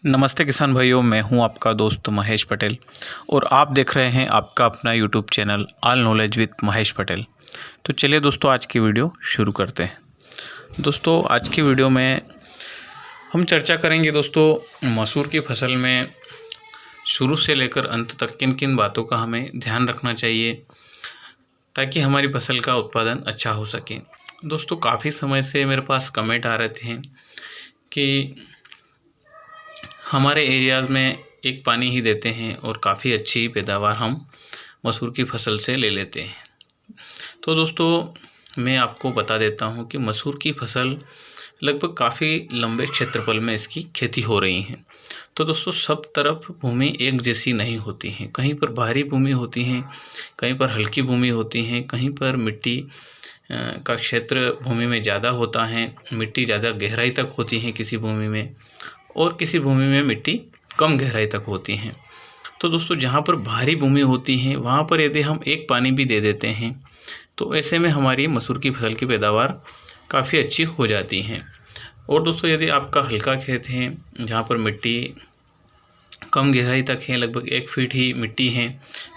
नमस्ते किसान भाइयों, मैं हूं आपका दोस्त महेश पटेल और आप देख रहे हैं आपका अपना YouTube channel all knowledge with Mahesh Patel. तो चलिए दोस्तों, आज की वीडियो शुरू करते हैं। दोस्तों, आज की वीडियो में हम चर्चा करेंगे दोस्तों मसूर की फसल में शुरू से लेकर अंत तक किन किन बातों का हमें ध्यान रखना चाहिए ताकि हमारी फसल का उत्पादन अच्छा हो सके। दोस्तों, काफ़ी समय से मेरे पास कमेंट आ रहे थे कि हमारे एरियाज़ में एक पानी ही देते हैं और काफ़ी अच्छी पैदावार हम मसूर की फसल से ले लेते हैं। तो दोस्तों, मैं आपको बता देता हूं कि मसूर की फसल लगभग काफ़ी लंबे क्षेत्रफल में इसकी खेती हो रही है। तो दोस्तों, सब तरफ भूमि एक जैसी नहीं होती है। कहीं पर भारी भूमि होती है, कहीं पर हल्की भूमि होती है, कहीं पर मिट्टी का क्षेत्र भूमि में ज़्यादा होता है, मिट्टी ज़्यादा गहराई तक होती है किसी भूमि में, और किसी भूमि में मिट्टी कम गहराई तक होती है। तो दोस्तों, जहाँ पर भारी भूमि होती है वहाँ पर यदि हम एक पानी भी दे देते हैं तो ऐसे में हमारी मसूर की फसल की पैदावार काफ़ी अच्छी हो जाती है। और दोस्तों, यदि आपका हल्का खेत है जहाँ पर मिट्टी कम गहराई तक है, लगभग 1 फीट ही मिट्टी है,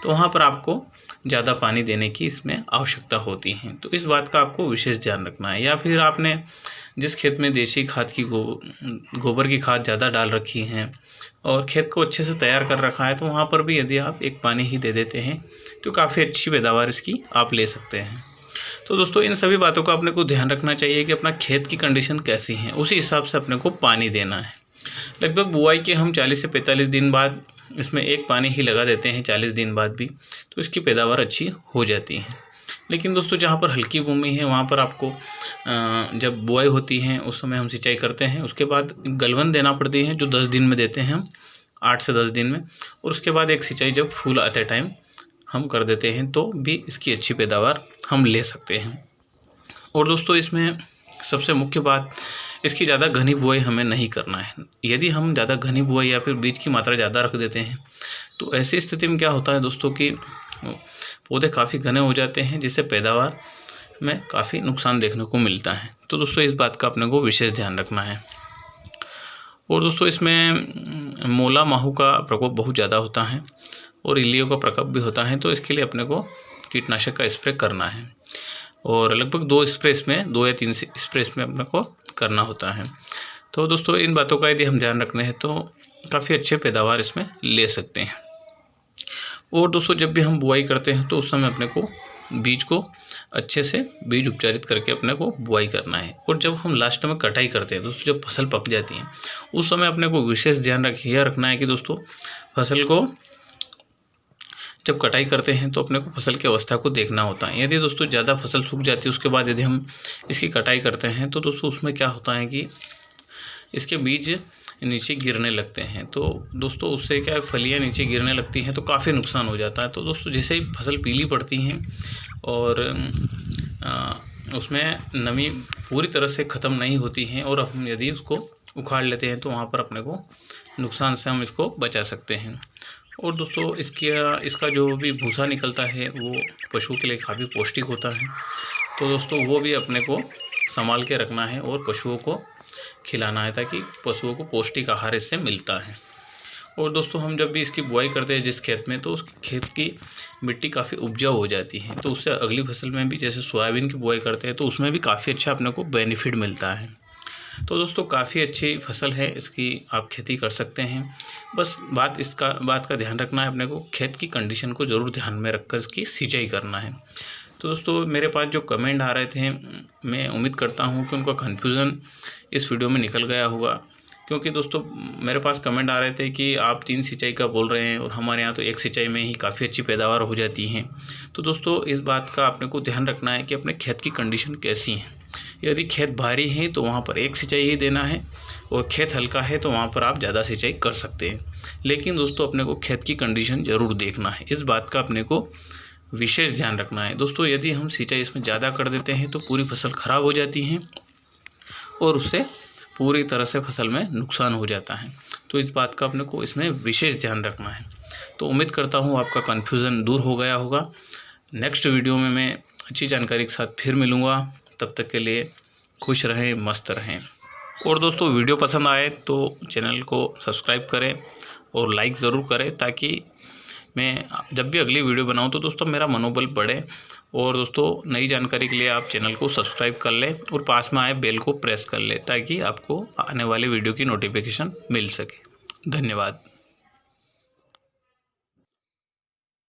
तो वहाँ पर आपको ज़्यादा पानी देने की इसमें आवश्यकता होती है। तो इस बात का आपको विशेष ध्यान रखना है। या फिर आपने जिस खेत में देसी खाद की गोबर की खाद ज़्यादा डाल रखी है और खेत को अच्छे से तैयार कर रखा है, तो वहाँ पर भी यदि आप एक पानी ही दे देते हैं तो काफ़ी अच्छी पैदावार इसकी आप ले सकते हैं। तो दोस्तों, इन सभी बातों का अपने को ध्यान रखना चाहिए कि अपना खेत की कंडीशन कैसी है, उसी हिसाब से अपने को पानी देना है। लगभग बुआई के हम 40 से 45 दिन बाद इसमें एक पानी ही लगा देते हैं, 40 दिन बाद भी, तो इसकी पैदावार अच्छी हो जाती है। लेकिन दोस्तों, जहाँ पर हल्की भूमि है वहाँ पर आपको जब बुआई होती है उस समय हम सिंचाई करते हैं, उसके बाद गलवन देना पड़ती है जो 10 दिन में देते हैं हम, 8 से 10 दिन में, और उसके बाद एक सिंचाई जब फूल आते टाइम हम कर देते हैं तो भी इसकी अच्छी पैदावार हम ले सकते हैं। और दोस्तों, इसमें सबसे मुख्य बात, इसकी ज़्यादा घनी बुआई हमें नहीं करना है। यदि हम ज़्यादा घनी बुआई या फिर बीज की मात्रा ज़्यादा रख देते हैं तो ऐसी स्थिति में क्या होता है दोस्तों कि पौधे काफ़ी घने हो जाते हैं, जिससे पैदावार में काफ़ी नुकसान देखने को मिलता है। तो दोस्तों, इस बात का अपने को विशेष ध्यान रखना है। और दोस्तों, इसमें मोला माहू का प्रकोप बहुत ज़्यादा होता है और इल्लियों का प्रकोप भी होता है, तो इसके लिए अपने को कीटनाशक का स्प्रे करना है और लगभग 2 स्प्रे इसमें, 2 या 3 स्प्रे इसमें अपने को करना होता है। तो दोस्तों, इन बातों का यदि हम ध्यान रखने हैं तो काफ़ी अच्छे पैदावार इसमें ले सकते हैं। और दोस्तों, जब भी हम बुआई करते हैं तो उस समय अपने को बीज को अच्छे से बीज उपचारित करके अपने को बुआई करना है। और जब हम लास्ट में कटाई करते हैं दोस्तों, जब फसल पक जाती है उस समय अपने को विशेष ध्यान रखना है कि दोस्तों, फसल को जब कटाई करते हैं तो अपने को फसल की अवस्था को देखना होता है। यदि दोस्तों ज़्यादा फसल सूख जाती है उसके बाद यदि हम इसकी कटाई करते हैं तो दोस्तों उसमें क्या होता है कि इसके बीज नीचे गिरने लगते हैं। तो दोस्तों, उससे क्या है, फलियाँ नीचे गिरने लगती हैं तो काफ़ी नुकसान हो जाता है। तो दोस्तों, जैसे ही फसल पीली पड़ती हैं और उसमें नमी पूरी तरह से ख़त्म नहीं होती है और हम यदि उसको उखाड़ लेते हैं तो वहाँ पर अपने को नुकसान से हम इसको बचा सकते हैं। और दोस्तों, इसका जो भी भूसा निकलता है वो पशुओं के लिए काफ़ी पौष्टिक होता है। तो दोस्तों, वो भी अपने को संभाल के रखना है और पशुओं को खिलाना है ताकि पशुओं को पौष्टिक आहार इससे मिलता है। और दोस्तों, हम जब भी इसकी बुआई करते हैं जिस खेत में, तो उस खेत की मिट्टी काफ़ी उपजाऊ हो जाती है, तो उससे अगली फसल में भी, जैसे सोयाबीन की बुआई करते हैं, तो उसमें भी काफ़ी अच्छा अपने को बेनिफिट मिलता है। तो दोस्तों, काफ़ी अच्छी फसल है, इसकी आप खेती कर सकते हैं। बस बात का ध्यान रखना है अपने को, खेत की कंडीशन को ज़रूर ध्यान में रखकर इसकी सिंचाई करना है। तो दोस्तों, मेरे पास जो कमेंट आ रहे थे, मैं उम्मीद करता हूं कि उनका कन्फ्यूज़न इस वीडियो में निकल गया होगा। क्योंकि दोस्तों, मेरे पास कमेंट आ रहे थे कि आप 3 सिंचाई का बोल रहे हैं और हमारे यहाँ तो 1 सिंचाई में ही काफ़ी अच्छी पैदावार हो जाती है। तो दोस्तों, इस बात का अपने को ध्यान रखना है कि अपने खेत की कंडीशन कैसी है। यदि खेत भारी है तो वहाँ पर 1 सिंचाई ही देना है, और खेत हल्का है तो वहाँ पर आप ज़्यादा सिंचाई कर सकते हैं। लेकिन दोस्तों, अपने को खेत की कंडीशन ज़रूर देखना है, इस बात का अपने को विशेष ध्यान रखना है। दोस्तों, यदि हम सिंचाई इसमें ज़्यादा कर देते हैं तो पूरी फसल ख़राब हो जाती है और उससे पूरी तरह से फसल में नुकसान हो जाता है। तो इस बात का अपने को इसमें विशेष ध्यान रखना है। तो उम्मीद करता हूँ आपका कन्फ्यूज़न दूर हो गया होगा। नेक्स्ट वीडियो में मैं अच्छी जानकारी के साथ फिर मिलूँगा। तब तक के लिए खुश रहें, मस्त रहें। और दोस्तों वीडियो पसंद आए तो चैनल को सब्सक्राइब करें और लाइक ज़रूर करें, ताकि मैं जब भी अगली वीडियो बनाऊं तो दोस्तों मेरा मनोबल बढ़े। और दोस्तों नई जानकारी के लिए आप चैनल को सब्सक्राइब कर लें और पास में आए बेल को प्रेस कर लें, ताकि आपको आने वाले वीडियो की नोटिफिकेशन मिल सके। धन्यवाद।